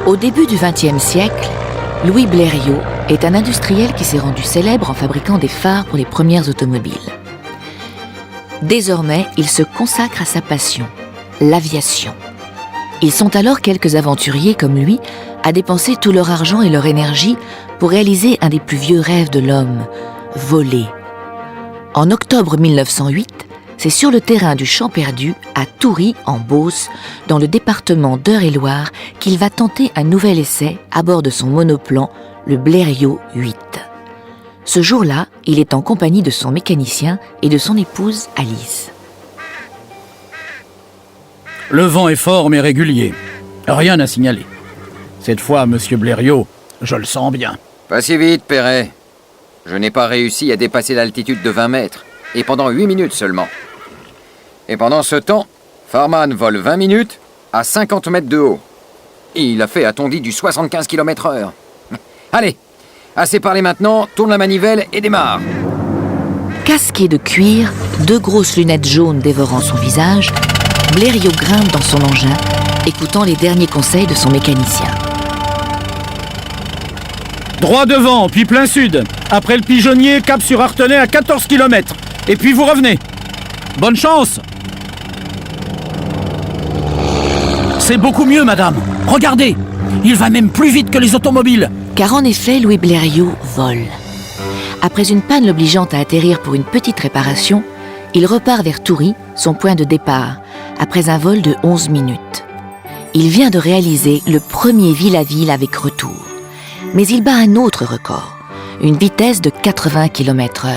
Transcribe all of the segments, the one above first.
Au début du XXe siècle, Louis Blériot est un industriel qui s'est rendu célèbre en fabriquant des phares pour les premières automobiles. Désormais, il se consacre à sa passion, l'aviation. Ils sont alors quelques aventuriers comme lui à dépenser tout leur argent et leur énergie pour réaliser un des plus vieux rêves de l'homme, voler. En octobre 1908, c'est sur le terrain du Champ Perdu, à Toury, en Beauce, dans le département d'Eure-et-Loir, qu'il va tenter un nouvel essai à bord de son monoplan, le Blériot 8. Ce jour-là, il est en compagnie de son mécanicien et de son épouse Alice. Le vent est fort mais régulier. Rien à signaler. Cette fois, monsieur Blériot, je le sens bien. Pas si vite, Perret. Je n'ai pas réussi à dépasser l'altitude de 20 mètres, et pendant 8 minutes seulement. Et pendant ce temps, Farman vole 20 minutes à 50 mètres de haut. Il a fait, a-t-on dit, du 75 km/h. Allez, assez parlé maintenant, tourne la manivelle et démarre. Casqué de cuir, 2 grosses lunettes jaunes dévorant son visage, Blériot grimpe dans son engin, écoutant les derniers conseils de son mécanicien. Droit devant, puis plein sud. Après le pigeonnier, cap sur Artenay à 14 km. Et puis vous revenez. Bonne chance. C'est beaucoup mieux, madame. Regardez, il va même plus vite que les automobiles. Car en effet, Louis Blériot vole. Après une panne l'obligeant à atterrir pour une petite réparation, il repart vers Toury, son point de départ, après un vol de 11 minutes. Il vient de réaliser le premier ville-à-ville avec retour. Mais il bat un autre record, une vitesse de 80 km/h.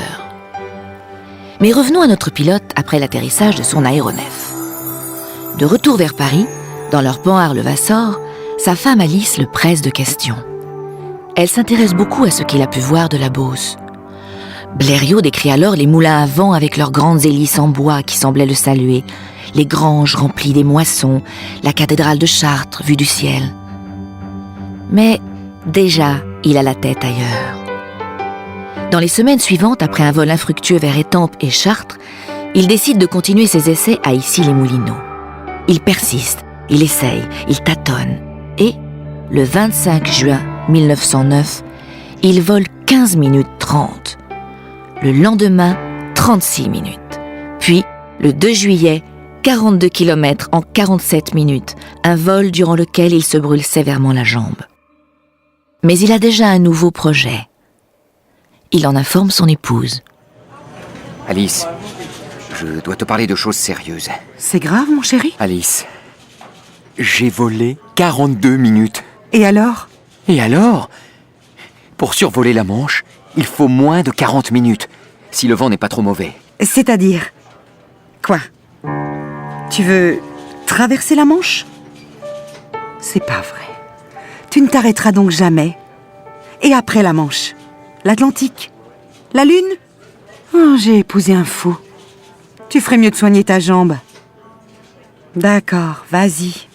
Mais revenons à notre pilote après l'atterrissage de son aéronef. De retour vers Paris, dans leur Panhard Levassor, sa femme Alice le presse de questions. Elle s'intéresse beaucoup à ce qu'il a pu voir de la Beauce. Blériot décrit alors les moulins à vent avec leurs grandes hélices en bois qui semblaient le saluer, les granges remplies des moissons, la cathédrale de Chartres vue du ciel. Mais déjà, il a la tête ailleurs. Dans les semaines suivantes, après un vol infructueux vers Étampes et Chartres, il décide de continuer ses essais à Issy-les-Moulineaux. Il persiste, il essaye, il tâtonne. Et, le 25 juin 1909, il vole 15 minutes 30. Le lendemain, 36 minutes. Puis, le 2 juillet, 42 km en 47 minutes, un vol durant lequel il se brûle sévèrement la jambe. Mais il a déjà un nouveau projet. Il en informe son épouse. Alice, je dois te parler de choses sérieuses. C'est grave, mon chéri? Alice, j'ai volé 42 minutes. Et alors? Et alors? Pour survoler la Manche, il faut moins de 40 minutes, si le vent n'est pas trop mauvais. C'est-à-dire? Quoi? Tu veux traverser la Manche? C'est pas vrai. Tu ne t'arrêteras donc jamais. Et après la Manche? L'Atlantique? La Lune? Oh, j'ai épousé un fou. Tu ferais mieux de soigner ta jambe. D'accord, vas-y.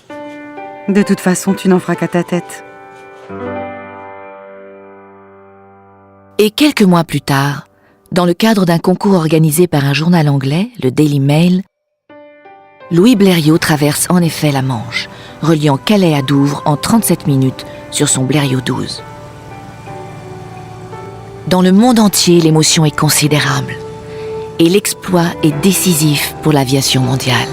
De toute façon, tu n'en feras qu'à ta tête. Et quelques mois plus tard, dans le cadre d'un concours organisé par un journal anglais, le Daily Mail, Louis Blériot traverse en effet la Manche, reliant Calais à Douvres en 37 minutes sur son Blériot 12. Dans le monde entier, l'émotion est considérable et l'exploit est décisif pour l'aviation mondiale.